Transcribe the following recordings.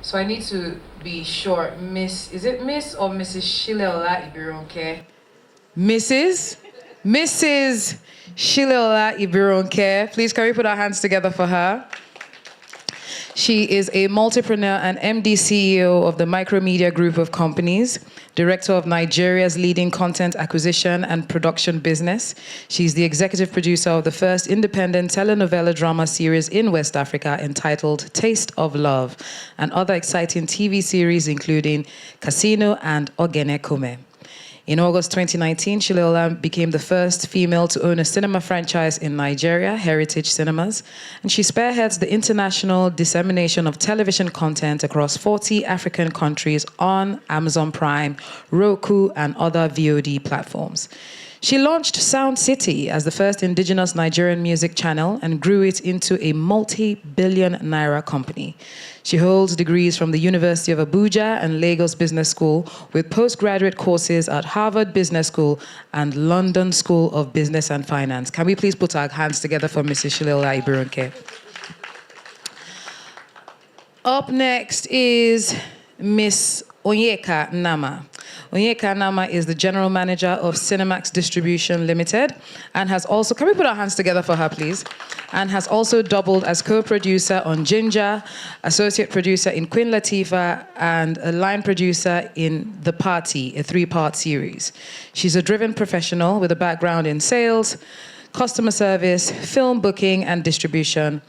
So I need to be sure. Is it Miss or Mrs. Shileola Ibironke? Mrs. Mrs. Shileola Ibironke. Please, can we put our hands together for her? She is a multipreneur and MD CEO of the Micromedia Group of Companies, director of Nigeria's leading content acquisition and production business. She's the executive producer of the first independent telenovela drama series in West Africa entitled Taste of Love, and other exciting TV series including Casino and Ogene Kome. In August 2019, Shileola became the first female to own a cinema franchise in Nigeria, Heritage Cinemas, and she spearheads the international dissemination of television content across 40 African countries on Amazon Prime, Roku, and other VOD platforms. She launched Sound City as the first indigenous Nigerian music channel and grew it into a multi-billion naira company. She holds degrees from the University of Abuja and Lagos Business School with postgraduate courses at Harvard Business School and London School of Business and Finance. Can we please put our hands together for Mrs. Shileola Ibironke? Up next is Miss Onyeka Nama. Onyeka Nama is the general manager of Cinemax Distribution Limited and has also, can we put our hands together for her, please? And has also doubled as co-producer on Ginger, associate producer in Queen Latifah, and a line producer in The Party, a 3-part series. She's a driven professional with a background in sales, customer service, film booking and distribution,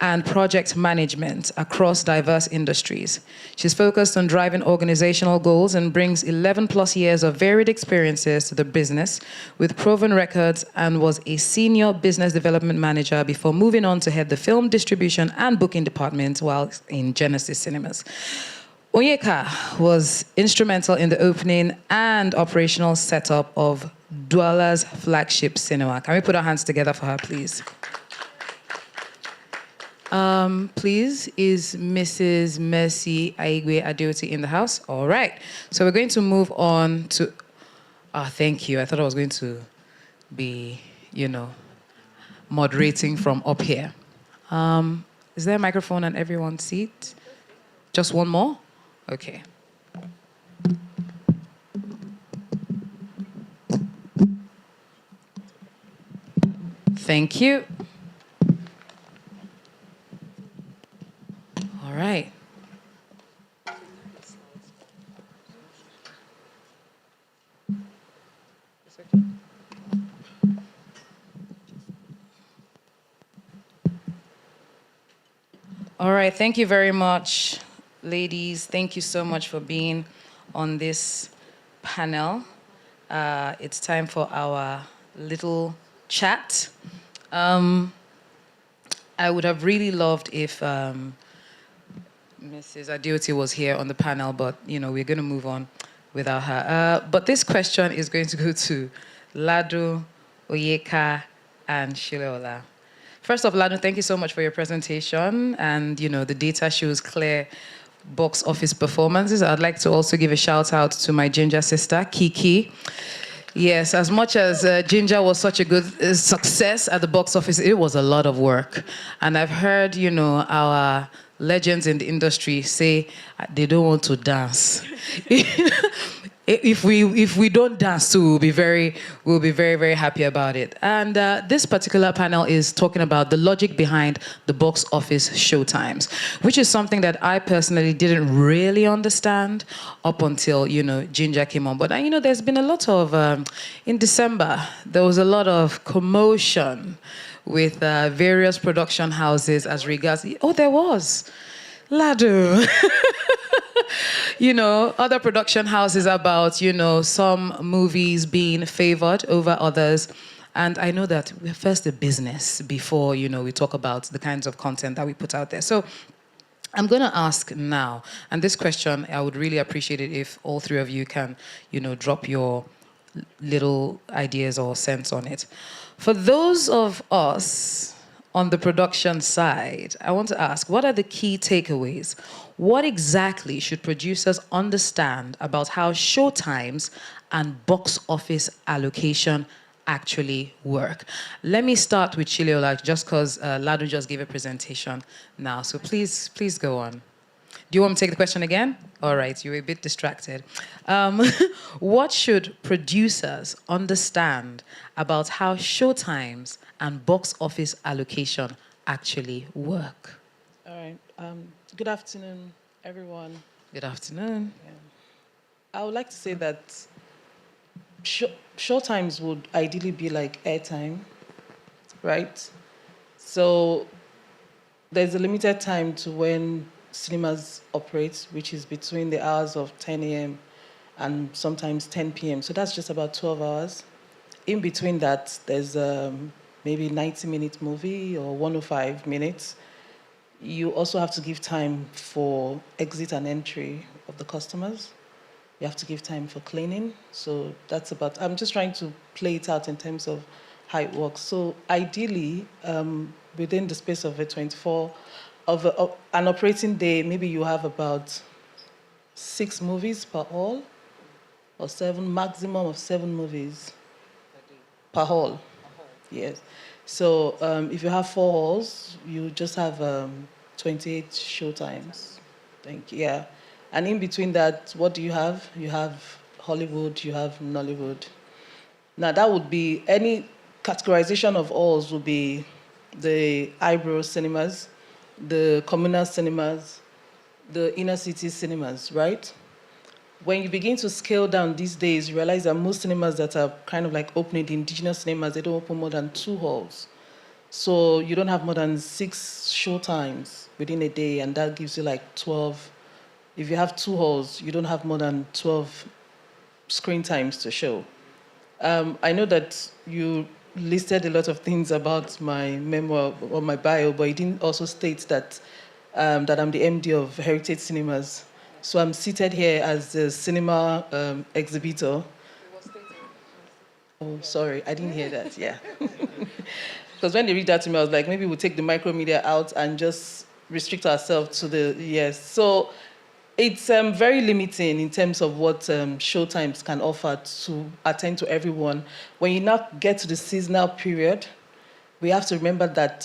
and project management across diverse industries. She's focused on driving organizational goals and brings 11 plus years of varied experiences to the business with proven records, and was a senior business development manager before moving on to head the film distribution and booking department while in Genesis Cinemas. Onyeka was instrumental in the opening and operational setup of Douala's flagship cinema. Can we put our hands together for her, please? Please, is Mrs. Mercy Aigwe Adeoti in the house? All right. So we're going to move on to... thank you. I thought I was going to be, moderating from up here. Is there a microphone on everyone's seat? Just one more? Okay. Thank you. All right. All right, thank you very much, ladies. Thank you so much for being on this panel. It's time for our little chat. I would have really loved if Mrs. Adeoti was here on the panel, but we're going to move on without her. But this question is going to go to Ladu, Onyeka, and Shileola. First off, Ladu, thank you so much for your presentation, and the data shows clear box office performances. I'd like to also give a shout out to my Ginger sister, Kiki. Yes, as much as Ginger was such a good success at the box office, it was a lot of work. And I've heard, our legends in the industry say they don't want to dance. If we don't dance too, we'll be very, very happy about it. And this particular panel is talking about the logic behind the box office showtimes, which is something that I personally didn't really understand up until, Ginger came on. But, there's been a lot of, in December, there was a lot of commotion with various production houses as regards, there was. Ladu. Other production houses about, some movies being favored over others. And I know that we're first a business before, we talk about the kinds of content that we put out there. So I'm going to ask now, and this question, I would really appreciate it if all three of you can, drop your little ideas or sense on it. For those of us on the production side, I want to ask, what are the key takeaways? What exactly should producers understand about how showtimes and box office allocation actually work? Let me start with Shileola, just because Ladu just gave a presentation now. So please go on. Do you want me to take the question again? All right, you were a bit distracted. Um, what should producers understand about how showtimes and box office allocation actually work? All right. Good afternoon, everyone. Good afternoon. I would like to say that short times would ideally be like airtime, right? So there's a limited time to when cinemas operate, which is between the hours of 10 a.m. and sometimes 10 p.m. So that's just about 12 hours. In between that, there's maybe 90-minute movie or 105 minutes. You also have to give time for exit and entry of the customers. You have to give time for cleaning. So that's about, I'm just trying to play it out in terms of how it works. So ideally, within the space of a 24, of an operating day, maybe you have about 6 movies per hall, or seven, maximum of 7 movies per hall. Yes. So if you have 4 halls, you just have 28 showtimes. Thank you. Yeah. And in between that, what do you have? You have Hollywood, you have Nollywood. Now that would be any categorization of halls would be the eyebrow cinemas, the communal cinemas, the inner city cinemas, right? When you begin to scale down these days, you realize that most cinemas that are kind of like opening, the indigenous cinemas, they don't open more than 2 halls. So you don't have more than 6 showtimes within a day, and that gives you like 12. If you have 2 halls, you don't have more than 12 screen times to show. I know that you listed a lot of things about my memoir or my bio, but you didn't also state that that I'm the MD of Heritage Cinemas. So I'm seated here as the cinema exhibitor. Oh, sorry, I didn't hear that. Yeah. Because when they read that to me, I was like, maybe we'll take the micromedia out and just restrict ourselves to the, yes. So it's very limiting in terms of what Showtimes can offer to attend to everyone. When you now get to the seasonal period, we have to remember that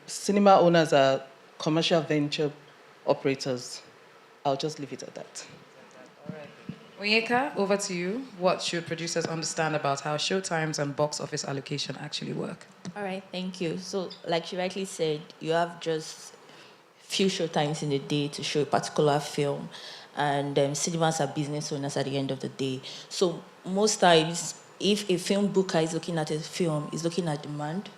cinema owners are commercial venture operators. I'll just leave it at that. Onyeka, over to you. What should producers understand about how showtimes and box office allocation actually work? All right, thank you. So, like she rightly said, you have just few show times in a day to show a particular film, and cinemas are business owners at the end of the day. So most times, if a film booker is looking at a film, is looking at demand.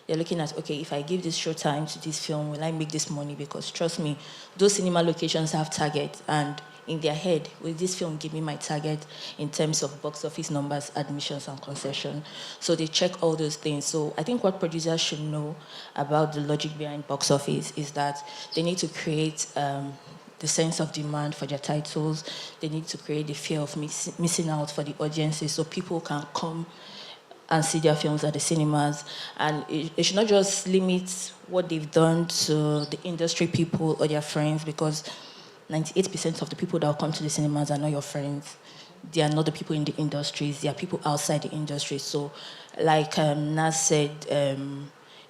They're looking at, okay, if I give this show time to this film, will I make this money? Because trust me, those cinema locations have targets, and in their head, will this film give me my target in terms of box office numbers, admissions, and concession? So they check all those things. So I think what producers should know about the logic behind box office is that they need to create the sense of demand for their titles. They need to create the fear of missing out for the audiences so people can come and see their films at the cinemas. And it should not just limit what they've done to the industry people or their friends, because 98% of the people that will come to the cinemas are not your friends. They are not the people in the industries. They are people outside the industry. So, like Nas said,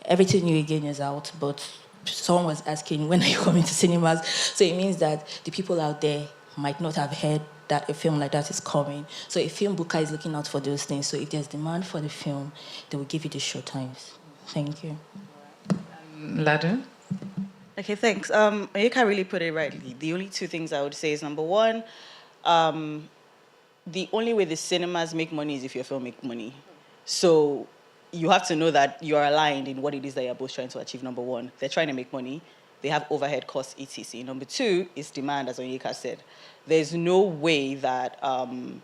everything new again is out, but someone was asking, when are you coming to cinemas? So it means that the people out there might not have heard that a film like that is coming. So a film booker is looking out for those things. So if there's demand for the film, they will give you the show times. Thank you. Ladu? Okay, thanks. Onyeka really put it rightly. The only 2 things I would say is, number one, the only way the cinemas make money is if your film make money. So you have to know that you are aligned in what it is that you're both trying to achieve. Number one, they're trying to make money. They have overhead costs, etc. Number two is demand, as Onyeka said. There's no way that, to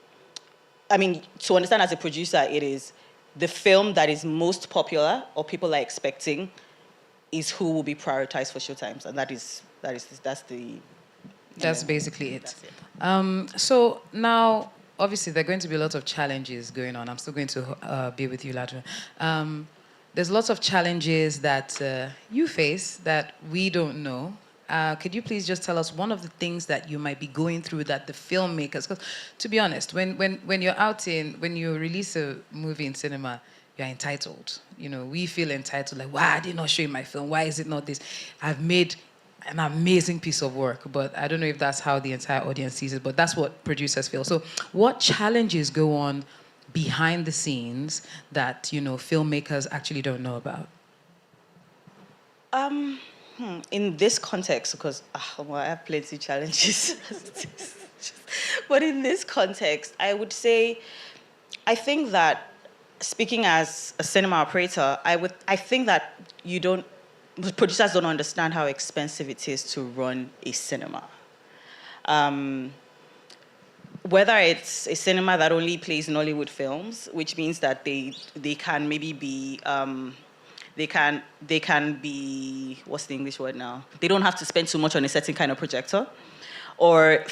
understand as a producer, it is the film that is most popular or people are expecting is who will be prioritized for showtimes, and that's Basically it. That's it. So now, obviously, there are going to be a lot of challenges going on. I'm still going to be with you, Ladra. There's lots of challenges that you face that we don't know. Could you please just tell us one of the things that you might be going through that the filmmakers, because to be honest, when you're when you release a movie in cinema, you're entitled. You know, we feel entitled, like, why are they not showing my film? Why is it not this? I've made an amazing piece of work, but I don't know if that's how the entire audience sees it, but that's what producers feel. So what challenges go on behind the scenes that, filmmakers actually don't know about? In this context, because well, I have plenty of challenges, but in this context, I would say, I think that speaking as a cinema operator, I think that producers don't understand how expensive it is to run a cinema. Whether it's a cinema that only plays Nollywood films, which means that they can maybe be they can be, what's the English word now? They don't have to spend too much on a certain kind of projector, or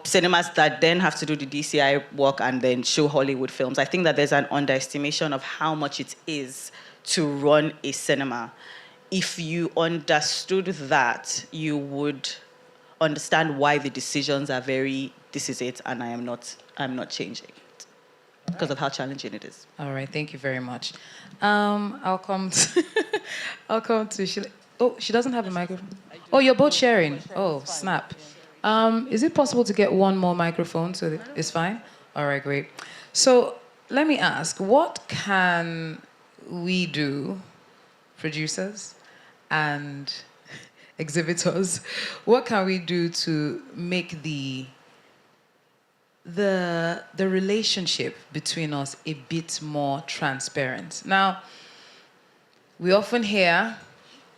cinemas that then have to do the DCI work and then show Hollywood films. I think that there's an underestimation of how much it is to run a cinema. If you understood that, you would understand why the decisions are this is it, and I'm not changing it because of how challenging it is. All right, thank you very much. I'll come to, I'll come to Shile. Oh, she doesn't have a microphone. Oh, you're both sharing. Oh, snap. Is it possible to get one more microphone so that it's fine? All right, great. So let me ask, what can we do, producers and exhibitors, what can we do to make the relationship between us a bit more transparent? Now, we often hear,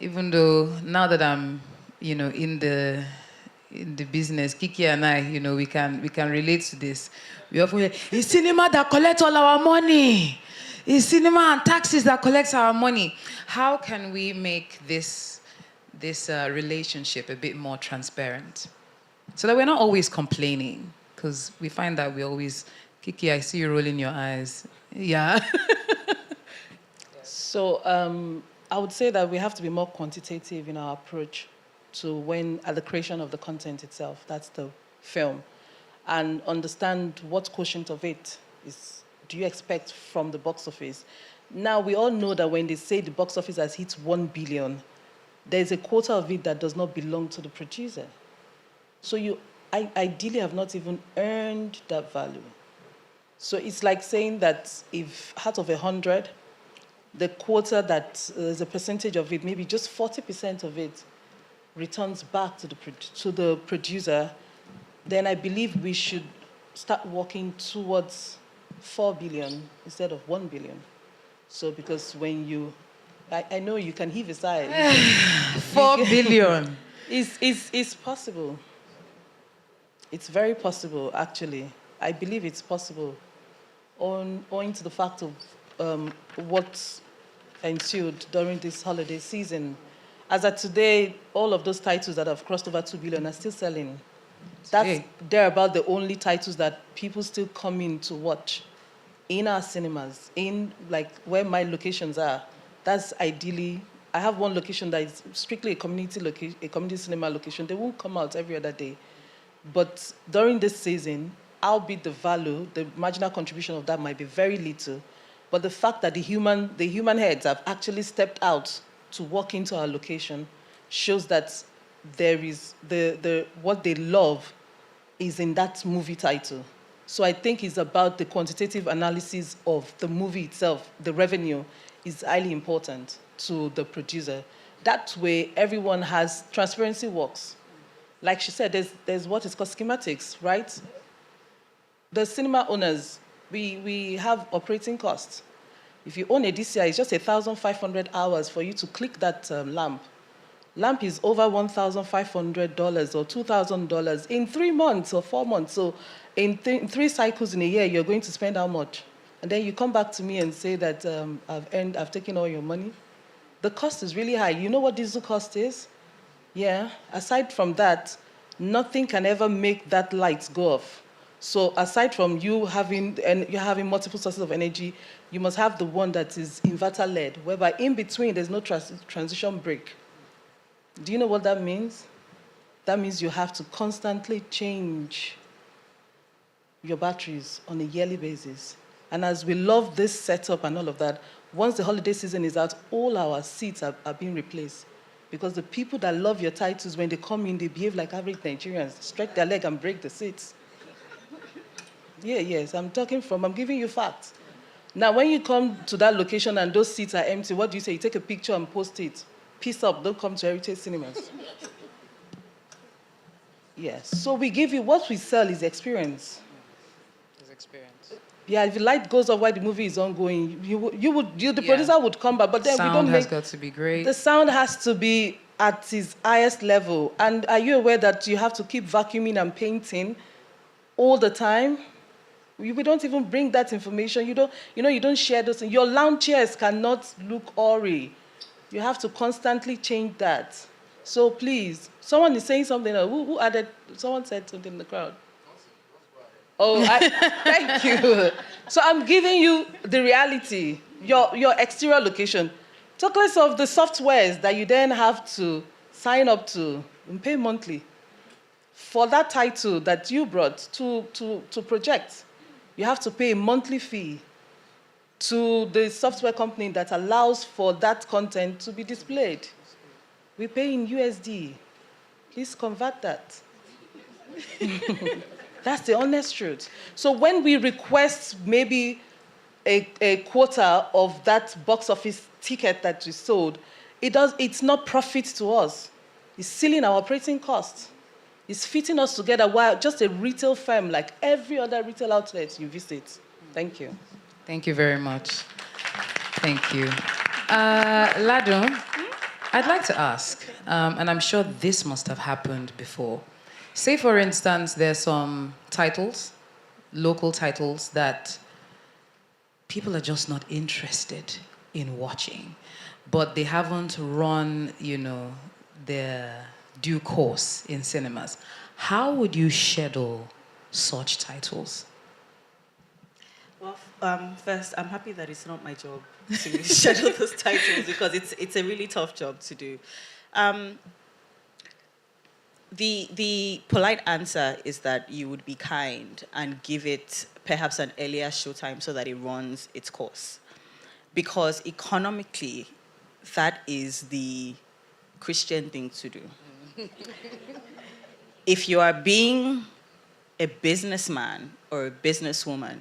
even though now that I'm, in the business, Kiki and I, we can relate to this. We often hear, it's cinema that collects all our money. It's cinema and taxes that collects our money. How can we make this relationship a bit more transparent so that we're not always complaining? Because we find that we always, Kiki, I see you rolling your eyes. Yeah. So I would say that we have to be more quantitative in our approach to at the creation of the content itself, that's the film, and understand what quotient of it do you expect from the box office. Now, we all know that when they say the box office has hit 1 billion, there's a quarter of it that does not belong to the producer. So you ideally have not even earned that value. So it's like saying that if out of 100, the quarter that is a percentage of it, maybe just 40% of it returns back to the producer, then I believe we should start working towards 4 billion instead of 1 billion. So because when I know you can heave a sigh. 4 billion. It's possible. It's very possible, actually. I believe it's possible, owing to the fact of what ensued during this holiday season. As of today, all of those titles that have crossed over 2 billion are still selling. They're about the only titles that people still come in to watch in our cinemas, in like where my locations are. That's ideally, I have one location that is strictly a community cinema location. They won't come out every other day. But during this season, albeit the marginal contribution of that might be very little, but the fact that the human heads have actually stepped out to walk into our location shows that there is what they love is in that movie title. So I think it's about the quantitative analysis of the movie itself. The revenue is highly important to the producer. That way, everyone has transparency works. Like she said, there's what is called schematics, right? The cinema owners, we have operating costs. If you own a DCI, it's just 1,500 hours for you to click that lamp. Lamp is over $1,500 or $2,000 in 3 months or 4 months. So in 3 cycles in a year, you're going to spend how much? And then you come back to me and say that I've taken all your money. The cost is really high. You know what diesel cost is? Yeah. Aside from that, nothing can ever make that light go off. So aside from you're having multiple sources of energy, you must have the one that is inverter-led, whereby in between there's no transition break. Do you know what that means? That means you have to constantly change your batteries on a yearly basis. And as we love this setup and all of that, once the holiday season is out, all our seats are being replaced. Because the people that love your titles, when they come in, they behave like average Nigerians, stretch their leg and break the seats. Yeah, yes, I'm giving you facts. Now, when you come to that location and those seats are empty, what do you say? You take a picture and post it. Peace up, don't come to Heritage Cinemas. Yes, so we give you, what we sell is experience. His experience. Yeah, if the light goes off while the movie is ongoing, the producer would come back, but then sound we don't has got to be great. The sound has to be at its highest level. And are you aware that you have to keep vacuuming and painting all the time? We don't even bring that information. You don't share those things. Your lounge chairs cannot look awry. You have to constantly change that. So please, someone is saying something. Who added? Someone said something in the crowd. Oh, thank you. So I'm giving you the reality, your exterior location. Talk less of the softwares that you then have to sign up to and pay monthly for that title that you brought to project. You have to pay a monthly fee to the software company that allows for that content to be displayed. We pay in USD. Please convert that. That's the honest truth. So when we request maybe a quota of that box office ticket that we sold, it's not profit to us. It's sealing our operating costs. It's fitting us together while just a retail firm like every other retail outlet you visit. Thank you. Thank you very much. Thank you. Lado, I'd like to ask, and I'm sure this must have happened before. Say, for instance, there's some titles, local titles, that people are just not interested in watching, but they haven't run, their due course in cinemas. How would you schedule such titles? Well, first, I'm happy that it's not my job to schedule those titles because it's a really tough job to do. The polite answer is that you would be kind and give it perhaps an earlier showtime so that it runs its course. Because economically, that is the Christian thing to do. If you are being a businessman or a businesswoman,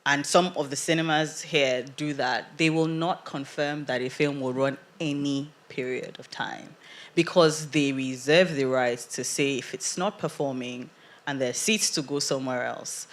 and some of the cinemas here do that, they will not confirm that a film will run any period of time because they reserve the right to say if it's not performing and there are seats to go somewhere else,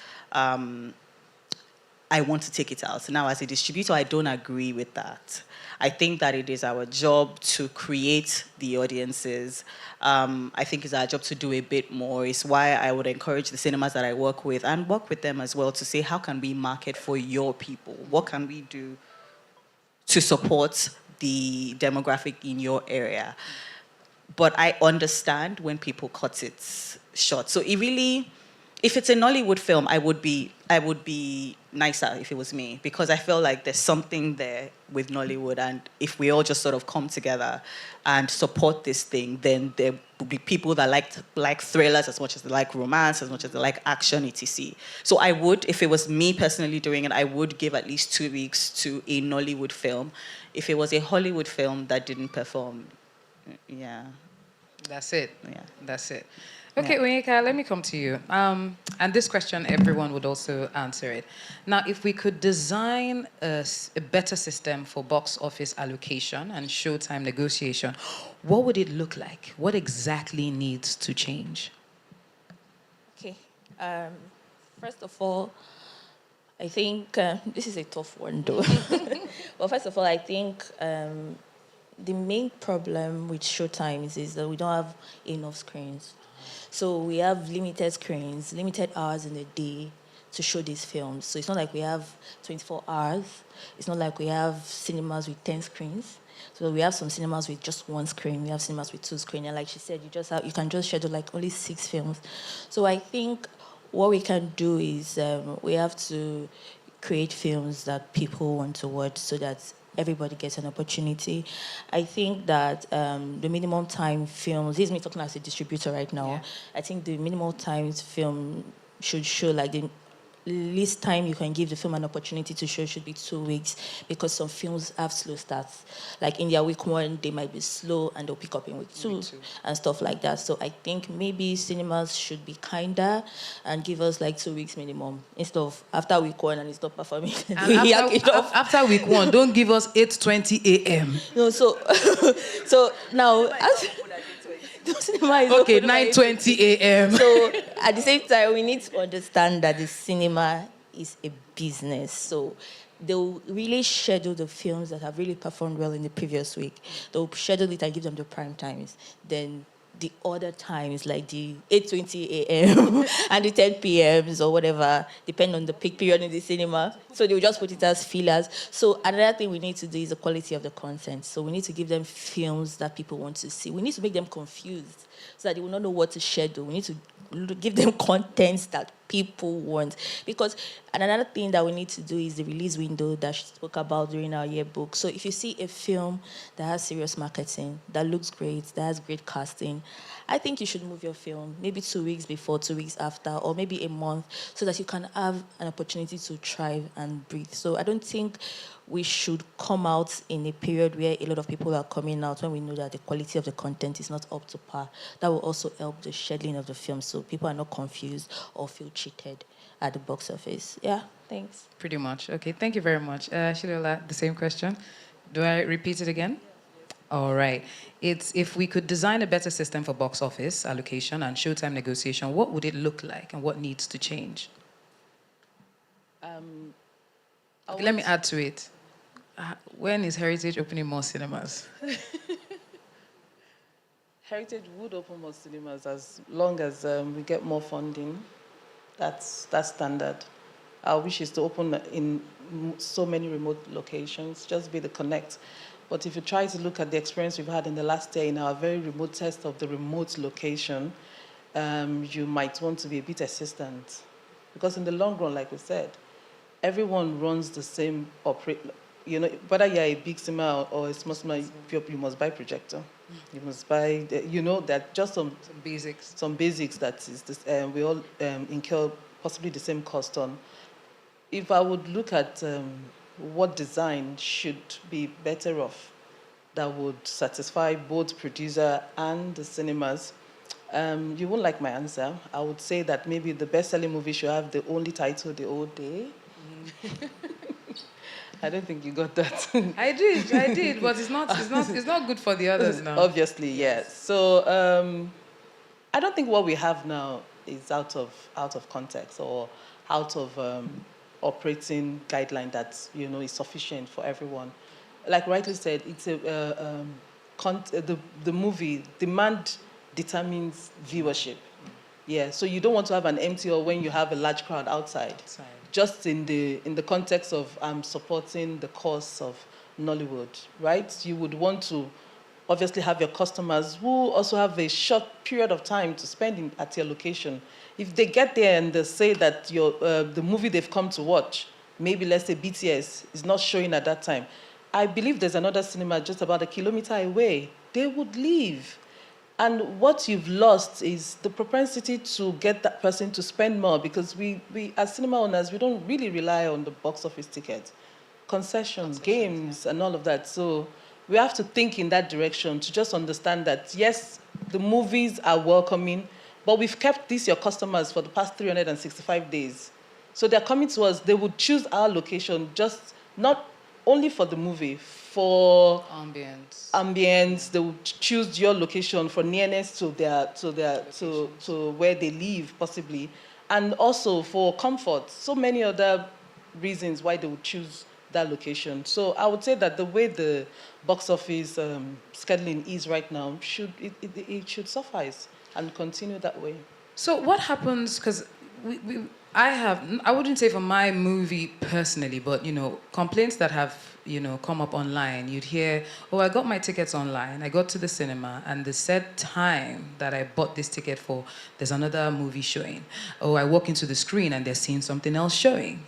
I want to take it out. Now, as a distributor, I don't agree with that. I think that it is our job to create the audiences. I think it's our job to do a bit more. It's why I would encourage the cinemas that I work with and work with them as well to say, how can we market for your people? What can we do to support the demographic in your area? But I understand when people cut it short. So it really, if it's a Nollywood film, I would be nicer if it was me, because I feel like there's something there with Nollywood, and if we all just sort of come together and support this thing, then there will be people that like thrillers as much as they like romance, as much as they like action, etc. So I would, if it was me personally doing it, I would give at least 2 weeks to a Nollywood film. If it was a Hollywood film that didn't perform, yeah. That's it. Yeah. That's it. Okay, Onyeka, let me come to you. And this question, everyone would also answer it. Now, if we could design a better system for box office allocation and showtime negotiation, what would it look like? What exactly needs to change? Okay. First of all, I think this is a tough one, though. Well, first of all, I think the main problem with Showtimes is that we don't have enough screens. So we have limited screens, limited hours in a day to show these films. So it's not like we have 24 hours. It's not like we have cinemas with 10 screens. So we have some cinemas with just 1 screen. We have cinemas with 2 screens. And like she said, you can just schedule like only 6 films. So I think what we can do is we have to create films that people want to watch so that everybody gets an opportunity. I think that the minimum time films, this is me talking as a distributor right now, I think the minimum time film should show like the least time you can give the film an opportunity to show should be 2 weeks, because some films have slow starts. Like in their week 1, they might be slow and they'll pick up in week 2 and stuff like that. So I think maybe cinemas should be kinder and give us like 2 weeks minimum, instead of after week 1 and it's not performing. And after week 1, don't give us 8:20 a.m. No, so so now the cinema is Okay, open by 9:20 a.m. So at the same time, we need to understand that the cinema is a business. So they'll really schedule the films that have really performed well in the previous week. They'll schedule it and give them the prime times. Then the other times, like the 8:20 a.m. and the 10 p.m.s or whatever, depend on the peak period in the cinema. So they'll just put it as fillers. So another thing we need to do is the quality of the content. So we need to give them films that people want to see. We need to make them confused so that they will not know what to schedule. We need to give them contents that people want. Because another thing that we need to do is the release window that she spoke about during our yearbook. So if you see a film that has serious marketing, that looks great, that has great casting, I think you should move your film maybe 2 weeks before, 2 weeks after, or maybe a month, so that you can have an opportunity to thrive and breathe. So I don't think we should come out in a period where a lot of people are coming out when we know that the quality of the content is not up to par. That will also help the scheduling of the film, so people are not confused or feel cheated at the box office. Yeah, thanks. Pretty much. Okay, thank you very much. Shileola, the same question. Do I repeat it again? All right. It's if we could design a better system for box office allocation and showtime negotiation, what would it look like and what needs to change? Okay, let me add to it. When is Heritage opening more cinemas? Heritage would open more cinemas as long as we get more funding. That's standard. Our wish is to open in so many remote locations, just be the connect. But if you try to look at the experience we've had in the last year in our very remote test of the remote location, you might want to be a bit assistant. Because in the long run, like we said, everyone runs the same you know, whether you're a big cinema or a small cinema, you must buy projector. You must buy, you know, that just some basics. Some basics that is this, we all incur possibly the same cost on. If I would look at what design should be better off, that would satisfy both producer and the cinemas, you won't like my answer. I would say that maybe the best-selling movie should have the only title, The Old Day. I don't think you got that. I did, but it's not good for the others now. Obviously, yes. So I don't think what we have now is out of context or out of operating guideline that is sufficient for everyone. Like rightly said, it's the movie demand determines viewership. Yeah, so you don't want to have an empty or when you have a large crowd outside. Just in the context of supporting the cause of Nollywood, right? You would want to obviously have your customers who also have a short period of time to spend at your location. If they get there and they say that the movie they've come to watch, maybe let's say BTS, is not showing at that time, I believe there's another cinema just about a kilometer away. They would leave. And what you've lost is the propensity to get that person to spend more, because we as cinema owners, we don't really rely on the box office tickets, concessions, games, and all of that. So we have to think in that direction to just understand that, yes, the movies are welcoming, but we've kept these your customers for the past 365 days. So they're coming to us. They would choose our location just not only for the movie, for ambience. They would choose your location for nearness to where they live, possibly, and also for comfort. So many other reasons why they would choose that location. So I would say that the way the box office scheduling is right now it should suffice and continue that way. So what happens? Because I wouldn't say for my movie personally, but complaints that have come up online. You'd hear, oh, I got my tickets online. I got to the cinema, and the said time that I bought this ticket for, there's another movie showing. Oh, I walk into the screen and they're seeing something else showing.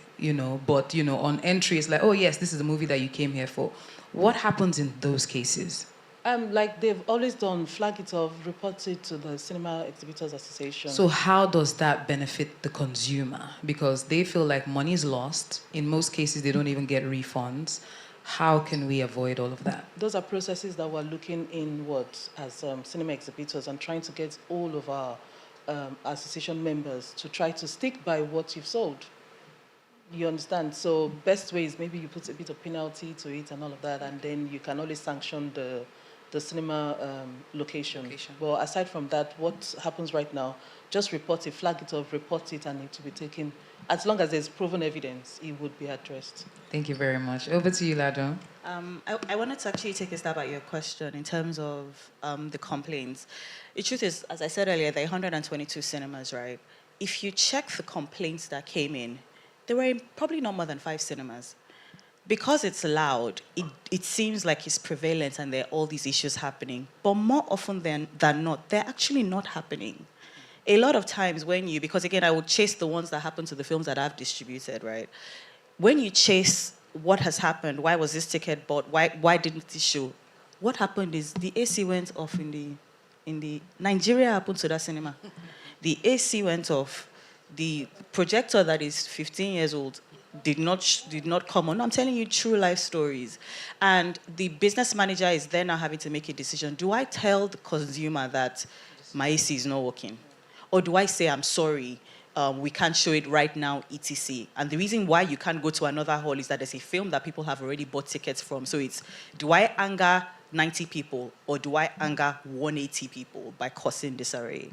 But on entry it's like, oh yes, this is the movie that you came here for. What happens in those cases? Like they've always done, flag it off, report it to the Cinema Exhibitors Association. So how does that benefit the consumer? Because they feel like money is lost. In most cases, they don't even get refunds. How can we avoid all of that? Those are processes that we're looking inward as cinema exhibitors and trying to get all of our association members to try to stick by what you've sold. You understand? So best way is maybe you put a bit of penalty to it and all of that, and then you can always sanction the cinema location. Well, aside from that, what happens right now, just report it, flag it off, report it, and it will be taken. As long as there's proven evidence, it would be addressed. Thank you very much. Over to you, Ladon. I wanted to actually take a stab at your question in terms of the complaints. The truth is, as I said earlier, there are 122 cinemas, right? If you check the complaints that came in, there were probably not more than 5 cinemas. Because it's loud, it seems like it's prevalent and there are all these issues happening. But more often than not, they're actually not happening. A lot of times because again, I would chase the ones that happen to the films that I've distributed, right? When you chase what has happened, why was this ticket bought, why didn't it show? What happened is the AC went off in the Nigeria happened to that cinema. The AC went off. The projector that is 15 years old did not come on. I'm telling you true life stories. And the business manager is then now having to make a decision. Do I tell the consumer that my AC is not working? Or do I say, I'm sorry, we can't show it right now, etc. And the reason why you can't go to another hall is that there's a film that people have already bought tickets from. So it's, do I anger 90 people or do I anger 180 people by causing disarray?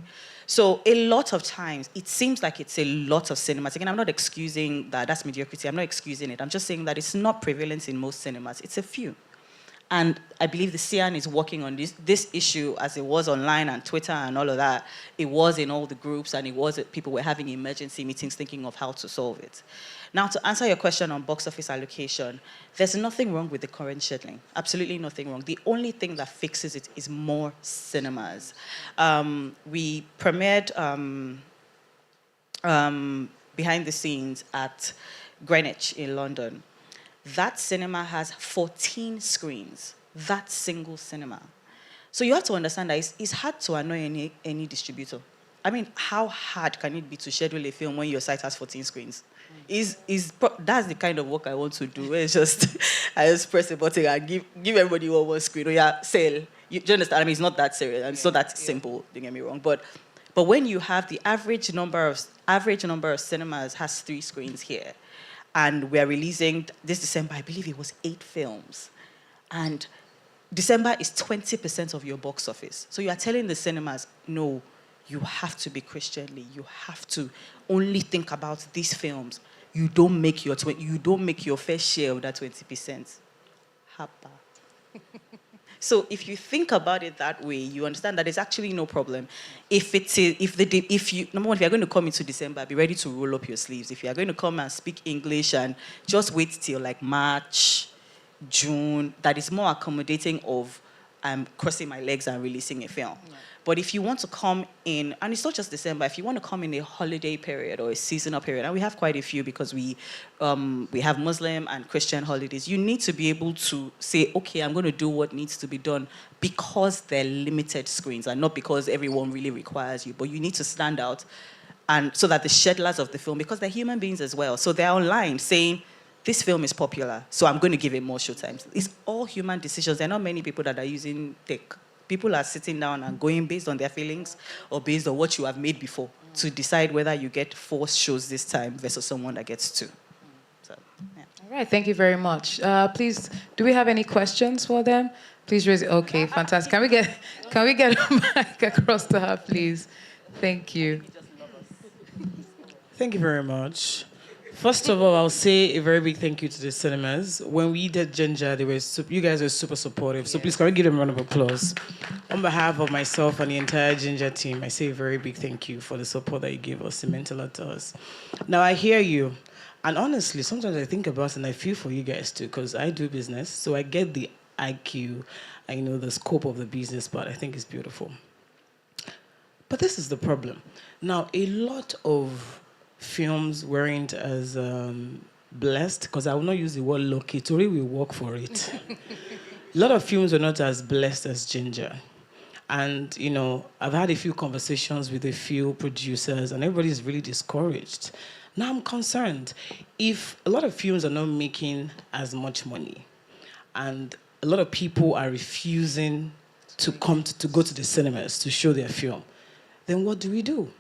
So a lot of times, it seems like it's a lot of cinemas. Again, I'm not excusing that. That's mediocrity. I'm not excusing it. I'm just saying that it's not prevalent in most cinemas. It's a few. And I believe the CIAN is working on this issue as it was online and Twitter and all of that. It was in all the groups and people were having emergency meetings thinking of how to solve it. Now, to answer your question on box office allocation, there's nothing wrong with the current scheduling. Absolutely nothing wrong. The only thing that fixes it is more cinemas. We premiered behind the scenes at Greenwich in London. That cinema has 14 screens, that single cinema. So you have to understand that it's hard to annoy any distributor. I mean, how hard can it be to schedule a film when your site has 14 screens? That's the kind of work I want to do. It's just, I just press a button and give everybody one screen. Oh yeah, sell. Do you understand? I mean, it's not that serious. And it's not that simple, don't get me wrong. But when you have the average number of cinemas has 3 screens here, and we're releasing this December, I believe it was 8 films. And December is 20% of your box office. So you are telling the cinemas, no, you have to be Christianly. You have to only think about these films. You don't make your fair share of that 20%. Hapa. So if you think about it that way, you understand that there's actually no problem. If you number one, if you're going to come into December, be ready to roll up your sleeves. If you are going to come and speak English and just wait till like March, June, that is more accommodating of crossing my legs and releasing a film. Yeah. But if you want to come in, and it's not just December, if you want to come in a holiday period or a seasonal period, and we have quite a few because we have Muslim and Christian holidays, you need to be able to say, okay, I'm going to do what needs to be done because they're limited screens and not because everyone really requires you, but you need to stand out and so that the schedulers of the film, because they're human beings as well, so they're online saying, this film is popular, so I'm going to give it more showtimes. It's all human decisions. There are not many people that are using tech. People are sitting down and going based on their feelings or based on what you have made before to decide whether you get 4 shows this time versus someone that gets 2. So, yeah. All right, thank you very much. Please, do we have any questions for them? Please raise it. Okay, fantastic. Can we get a mic across to her, please? Thank you. Thank you very much. First of all, I'll say a very big thank you to the cinemas. When we did Ginger, you guys were super supportive. So please, can we give them a round of applause? On behalf of myself and the entire Ginger team, I say a very big thank you for the support that you gave us. It meant a lot to us. Now, I hear you. And honestly, sometimes I think about it and I feel for you guys too, because I do business. So I get the IQ, I know the scope of the business, but I think it's beautiful. But this is the problem. Now, a lot of films weren't as blessed, because I will not use the word lucky. Tori will work for it. A lot of films are not as blessed as Ginger. And, I've had a few conversations with a few producers, and everybody's really discouraged. Now I'm concerned. If a lot of films are not making as much money, and a lot of people are refusing to go to the cinemas to show their film, then what do we do?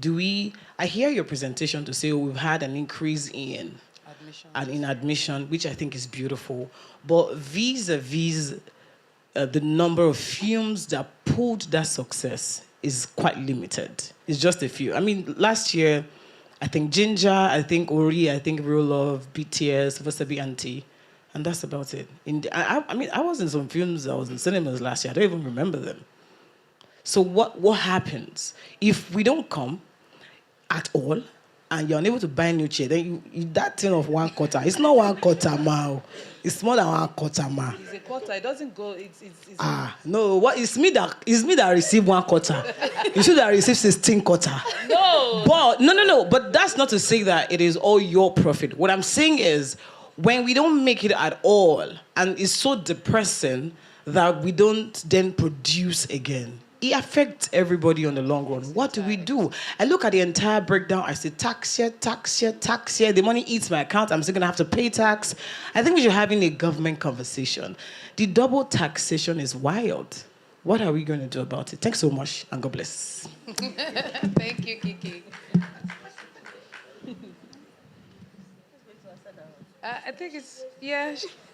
I hear your presentation to say, we've had an increase in admission, which I think is beautiful. But vis-a-vis the number of films that pulled that success is quite limited. It's just a few. I mean, last year, I think Ginger, I think Ori, I think Real Love, BTS, Vasabi Auntie, and that's about it. I was in some films, I was in cinemas last year. I don't even remember them. So what happens if we don't come at all, and you're unable to buy a new chair? Then that thing of 1 quarter, it's not 1 quarter, ma. It's more than 1 quarter, ma. It's a quarter. It doesn't go. It's no. What it's me that received 1 quarter. You should have received 16 quarter. No. But no. But that's not to say that it is all your profit. What I'm saying is, when we don't make it at all, and it's so depressing that we don't then produce again, it affects everybody on the long run. What do we do? I look at the entire breakdown. I say, tax here. The money eats my account. I'm still going to have to pay tax. I think we should be having a government conversation. The double taxation is wild. What are we going to do about it? Thanks so much, and God bless. Thank you, Kiki. I think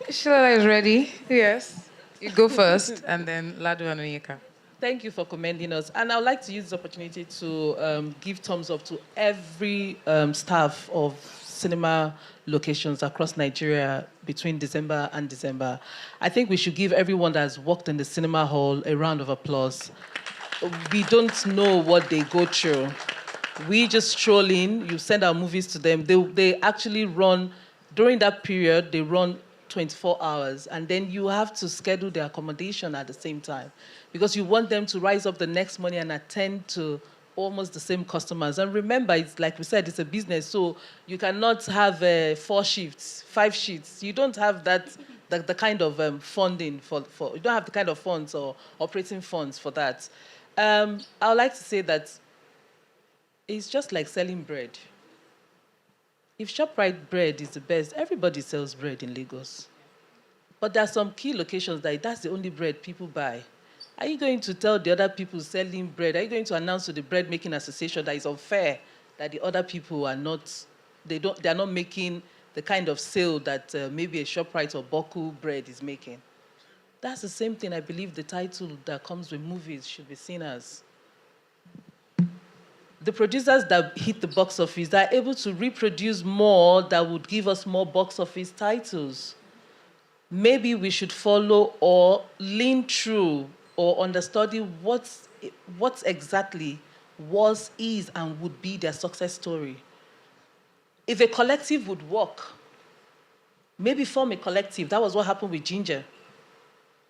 Shileola is ready. Yes. You go first, and then Ladu and Onyeka. Thank you for commending us. And I would like to use this opportunity to give thumbs up to every staff of cinema locations across Nigeria between December and December. I think we should give everyone that has worked in the cinema hall a round of applause. We don't know what they go through. We just stroll in, you send our movies to them. They actually run, during that period, they run 24 hours, and then you have to schedule their accommodation at the same time, because you want them to rise up the next morning and attend to almost the same customers. And remember, it's like we said, it's a business, so you cannot have 4 shifts, 5 shifts. You don't have the kind of funding for you don't have the kind of funds or operating funds for that. I would like to say that it's just like selling bread. If ShopRite bread is the best, everybody sells bread in Lagos. But there are some key locations that's the only bread people buy. Are you going to tell the other people selling bread, are you going to announce to the bread making association that it's unfair that the other people are not, they're not making the kind of sale that maybe a ShopRite or Boku bread is making? That's the same thing I believe the title that comes with movies should be seen as. The producers that hit the box office, they're able to reproduce more that would give us more box office titles. Maybe we should follow or lean through or understudy what exactly was, is, and would be their success story. If a collective would work, maybe form a collective. That was what happened with Ginger.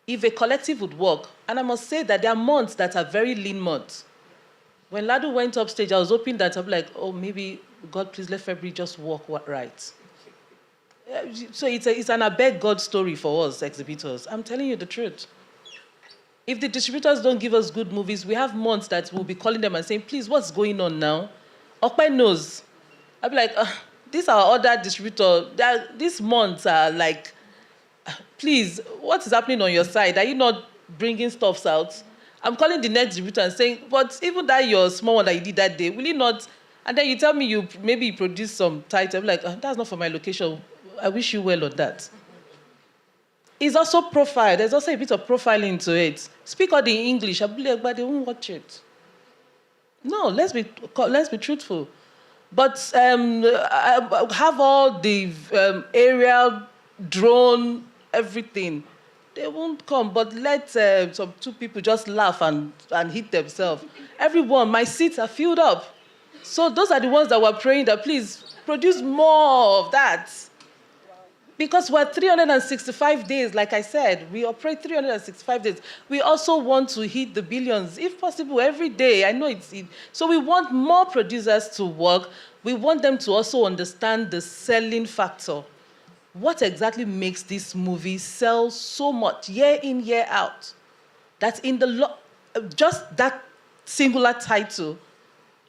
If a collective would work, and I must say that there are months that are very lean months. When Ladu went upstage, I was hoping that I'd be like, oh, maybe, God, please let February just work right. So it's an abeg God story for us, exhibitors. I'm telling you the truth. If the distributors don't give us good movies, we have months that we'll be calling them and saying, please, what's going on now? Okpe knows. I'll be like, these are other distributors. These months are like, please, what is happening on your side? Are you not bringing stuffs out? I'm calling the next distributor and saying, but even that your small one that you did that day, will you not? And then you tell me maybe you produce some title. I'm like, that's not for my location. I wish you well on that. It's also profile. There's also a bit of profiling to it. Speak all the English, but they won't watch it. No, let's be truthful. But have all the aerial, drone, everything. They won't come, but let some 2 people just laugh and hit themselves. Everyone, my seats are filled up. So those are the ones that were praying that please produce more of that. Because we're 365 days, like I said, we operate 365 days. We also want to hit the billions, if possible, every day. I know so we want more producers to work. We want them to also understand the selling factor. what exactly makes this movie sell so much year in, year out? That in the just that singular title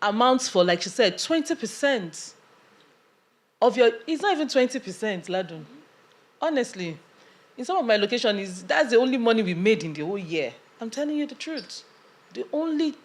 amounts for, like she said, 20% of your, it's not even 20%, Ladun. Honestly, in some of my locations, that's the only money we made in the whole year. I'm telling you the truth. The only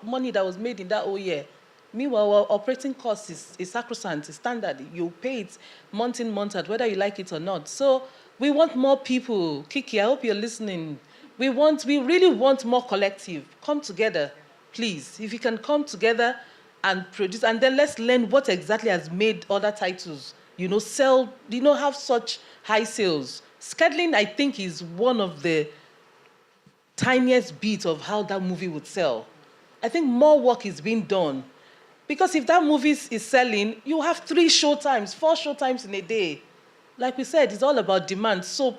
money that was made in that whole year. Meanwhile, our operating cost is sacrosanct, it's standard. You pay it month in, month out, whether you like it or not. So we want more people. Kiki, I hope you're listening. We really want more collective. Come together, please. If you can come together and produce, and then let's learn what exactly has made other titles, sell, have such high sales. Scheduling, I think, is one of the tiniest bit of how that movie would sell. I think more work is being done. Because if that movie is selling, you have 3 showtimes, 4 showtimes in a day. Like we said, it's all about demand. So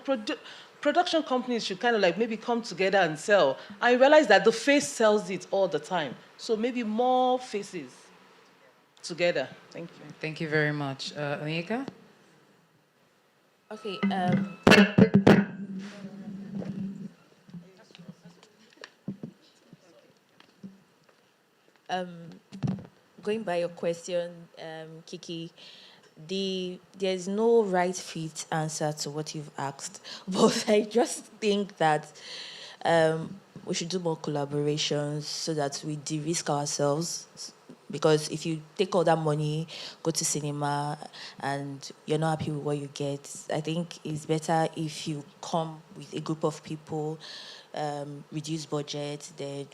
production companies should kind of like maybe come together and sell. I realize that the face sells it all the time. So maybe more faces together. Thank you. Thank you very much. Onyeka? Okay. Going by your question, Kiki, there's no right fit answer to what you've asked, but I just think that we should do more collaborations so that we de-risk ourselves. Because if you take all that money, go to cinema, and you're not happy with what you get, I think it's better if you come with a group of people, reduce budget, then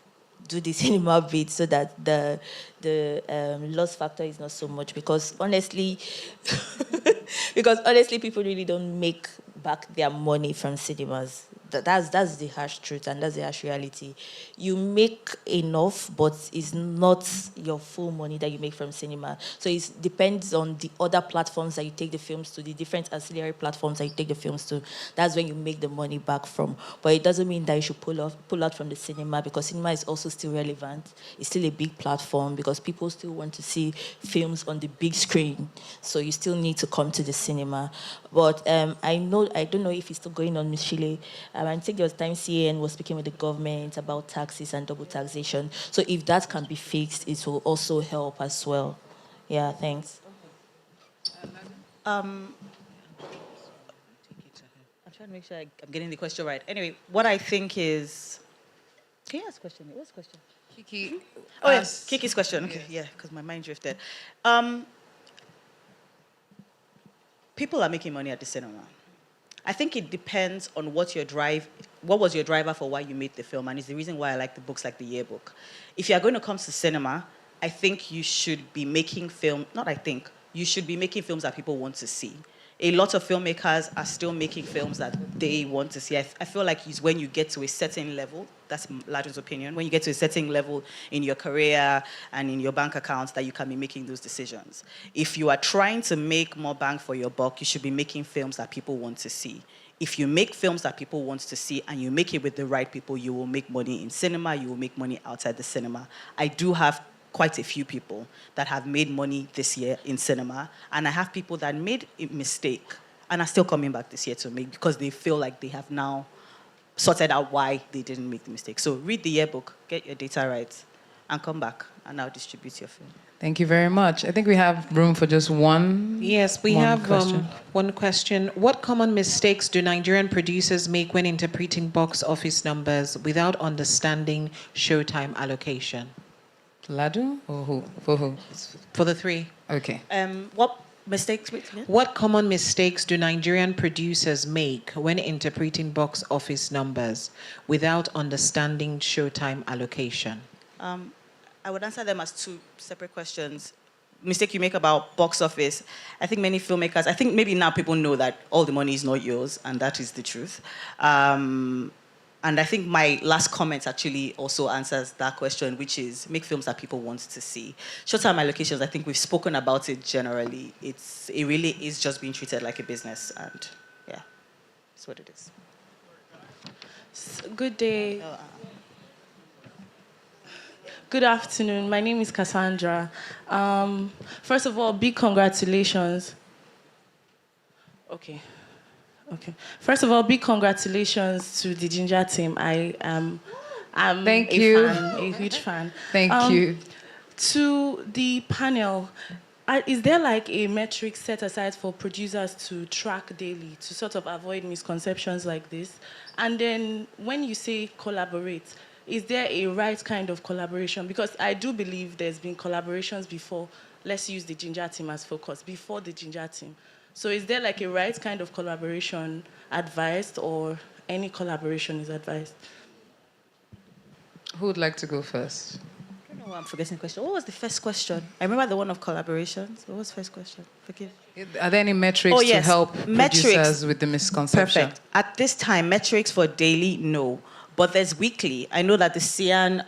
do the cinema bit so that the loss factor is not so much. Because honestly, people really don't make back their money from cinemas. That's the harsh truth, and that's the harsh reality. You make enough, but it's not your full money that you make from cinema. So it depends on the other platforms that you take the films to, the different ancillary platforms that you take the films to. That's when you make the money back from. But it doesn't mean that you should pull out from the cinema, because cinema is also still relevant. It's still a big platform because people still want to see films on the big screen. So you still need to come to the cinema. But I don't know if it's still going on, Ms. Shile. I think there was time CAN was speaking with the government about taxes and double taxation. So if that can be fixed, it will also help as well. Yeah, thanks. I'm trying to make sure I'm getting the question right. Anyway, what I think is... Can you ask a question? What's the question? Kiki. Oh, yes, Kiki's question. Okay, yeah, because my mind drifted. People are making money at the cinema. I think it depends on what was your driver for why you made the film, and it's the reason why I like the books like The Yearbook. If you are going to come to cinema, I think you should be making you should be making films that people want to see. A lot of filmmakers are still making films that they want to see. I feel like it's when you get to a certain level, that's Ladun's opinion, when you get to a certain level in your career and in your bank accounts that you can be making those decisions. If you are trying to make more bang for your buck, you should be making films that people want to see. If you make films that people want to see and you make it with the right people, you will make money in cinema, you will make money outside the cinema. I do have quite a few people that have made money this year in cinema, and I have people that made a mistake and are still coming back this year to make, because they feel like they have now sorted out why they didn't make the mistake. So read the yearbook, get your data right, and come back, and I'll distribute your film. Thank you very much. I think we have room for just one. Yes, we one have question. one question. What common mistakes do Nigerian producers make when interpreting box office numbers without understanding showtime allocation? Ladu or who? For who? For the 3. Okay. What mistakes? Wait, yeah? What common mistakes do Nigerian producers make when interpreting box office numbers without understanding showtime allocation? I would answer them as 2 separate questions. Mistake you make about box office. I think many filmmakers, I think maybe now people know that all the money is not yours, and that is the truth. And I think my last comment actually also answers that question, which is make films that people want to see. Short-term allocations, I think we've spoken about it generally. It really is just being treated like a business, and yeah, that's what it is. Good day. Good afternoon. My name is Cassandra. First of all, big congratulations. Okay. Okay. First of all, big congratulations to the Ginger team. I'm Thank a you. fan, a huge fan. Thank you. To the panel, is there like a metric set aside for producers to track daily to sort of avoid misconceptions like this? And then when you say collaborate, is there a right kind of collaboration? Because I do believe there's been collaborations before. Let's use the Ginger team as focus, before the Ginger team. So is there like a right kind of collaboration advised, or any collaboration is advised? Who would like to go first? I don't know why I'm forgetting the question. What was the first question? I remember the one of collaborations. What was the first question? Forgive. Are there any metrics Oh, to yes. help Metrics. producers with the misconception? Perfect. At this time, metrics for daily, no. But there's weekly. I know that the CIAN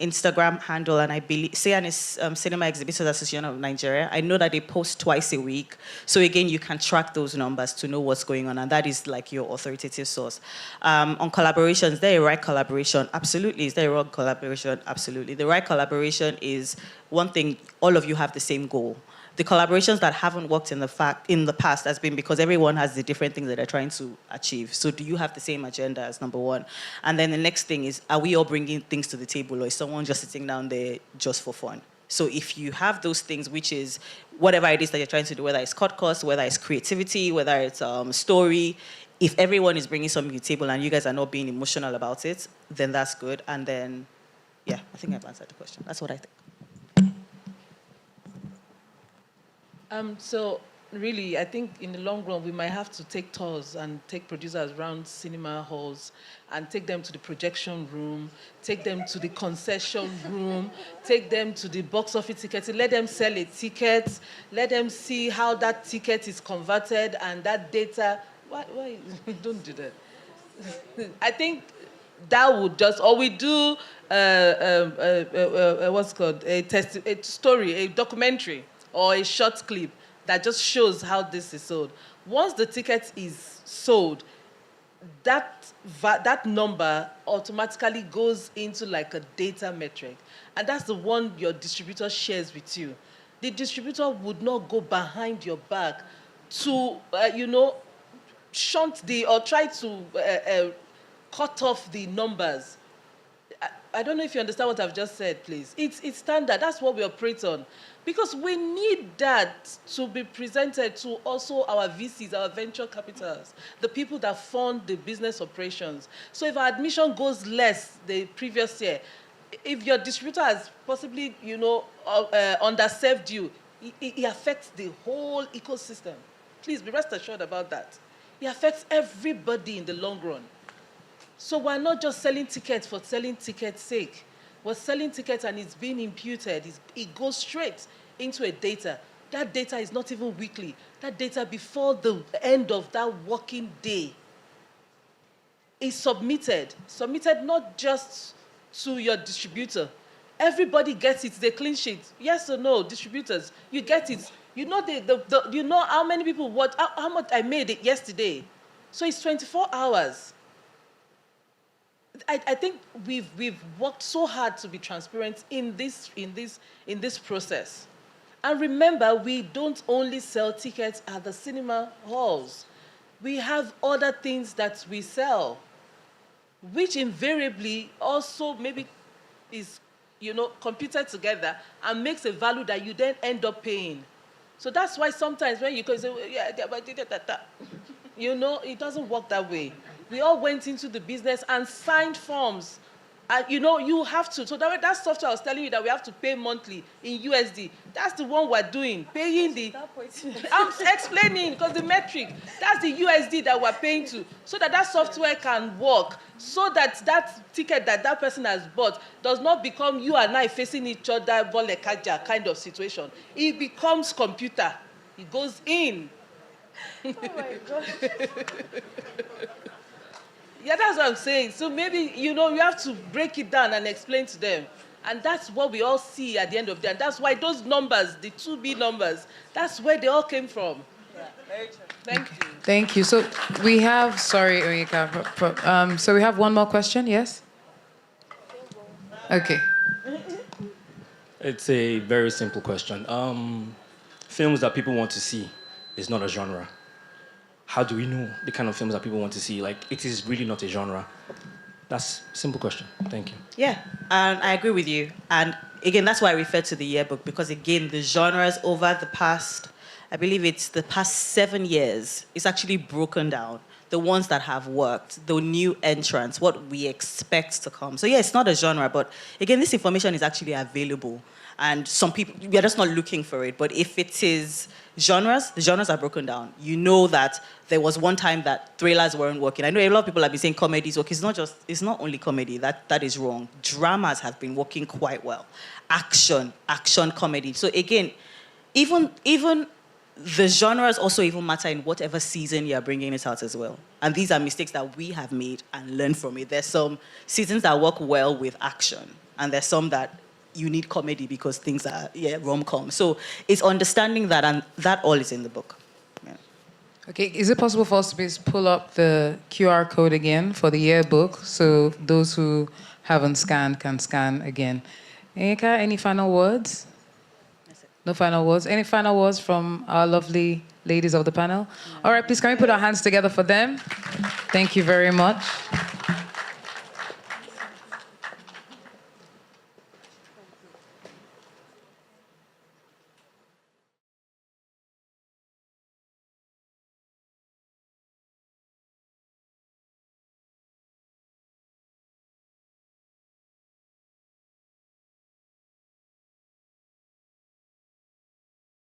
Instagram handle, and I believe CIAN is Cinema Exhibitors Association of Nigeria. I know that they post twice a week. So again, you can track those numbers to know what's going on, and that is like your authoritative source. On collaborations, is there a right collaboration? Absolutely. Is there a wrong collaboration? Absolutely. The right collaboration is one thing, all of you have the same goal. The collaborations that haven't worked in the past has been because everyone has the different things that they're trying to achieve. So do you have the same agenda as number one? And then the next thing is, are we all bringing things to the table, or is someone just sitting down there just for fun? So if you have those things, which is whatever it is that you're trying to do, whether it's cut costs, whether it's creativity, whether it's story, if everyone is bringing something to the table and you guys are not being emotional about it, then that's good. And then, yeah, I think I've answered the question. That's what I think. So really, I think in the long run, we might have to take tours and take producers around cinema halls and take them to the projection room, take them to the concession room, take them to the box office ticketing, let them sell a ticket, let them see how that ticket is converted and that data. Why? Don't do that. I think that would just, or we do what's called a story, a documentary, or a short clip that just shows how this is sold. Once the ticket is sold, that number automatically goes into like a data metric, and that's the one your distributor shares with you. The distributor would not go behind your back to, shunt or try to cut off the numbers. I don't know if you understand what I've just said, please. It's standard. That's what we operate on. Because we need that to be presented to also our VCs, our venture capitals, the people that fund the business operations. So if our admission goes less the previous year, if your distributor has possibly, underserved you, it affects the whole ecosystem. Please be rest assured about that. It affects everybody in the long run. So we're not just selling tickets for selling tickets' sake. We're selling tickets and it's being imputed. It goes straight into a data. That data is not even weekly. That data before the end of that working day is submitted. Submitted not just to your distributor. Everybody gets it. It's a clean sheet. Yes or no, distributors, you get it. You know you know how many people how much I made it yesterday. So it's 24 hours. I think we've worked so hard to be transparent in this process. And remember, we don't only sell tickets at the cinema halls. We have other things that we sell, which invariably also maybe is, computed together and makes a value that you then end up paying. So that's why sometimes when you go say, yeah, it doesn't work that way. We all went into the business and signed forms. And you have to. So that software I was telling you that we have to pay monthly in USD. That's the one we're doing, paying the. I'm explaining because the metric. That's the USD that we're paying to, so that software can work, so that ticket that person has bought does not become you and I facing each other, bolekaja kind of situation. It becomes computer. It goes in. Oh my God. Yeah, that's what I'm saying. So maybe, you have to break it down and explain to them. And that's what we all see at the end of the day. And that's why those numbers, the 2B numbers, that's where they all came from. Yeah, very true. Thank you. Thank you. So we have, sorry, Onyeka, so we have one more question, yes? Okay. It's a very simple question. Films that people want to see is not a genre. how do we know the kind of films that people want to see? Like, it is really not a genre. That's a simple question. Thank you. Yeah, and I agree with you. And again, that's why I refer to the yearbook, because again, the genres over the past, I believe it's the past 7 years, it's actually broken down. The ones that have worked, the new entrants, what we expect to come. So yeah, it's not a genre, but again, this information is actually available. And some people, we are just not looking for it. But if it is genres, the genres are broken down. You know that there was one time that thrillers weren't working. I know a lot of people have been saying comedies work. It's not only comedy. That is wrong. Dramas have been working quite well. Action comedy. So again, even the genres also even matter in whatever season you're bringing it out as well. And these are mistakes that we have made and learned from it. There's some seasons that work well with action, and there's some that you need comedy because things are, rom-com. So it's understanding that, and that all is in the book. Yeah. Okay, is it possible for us to please pull up the QR code again for the yearbook so those who haven't scanned can scan again? Eka, any final words? No final words? Any final words from our lovely ladies of the panel? All right, please can we put our hands together for them? Thank you very much.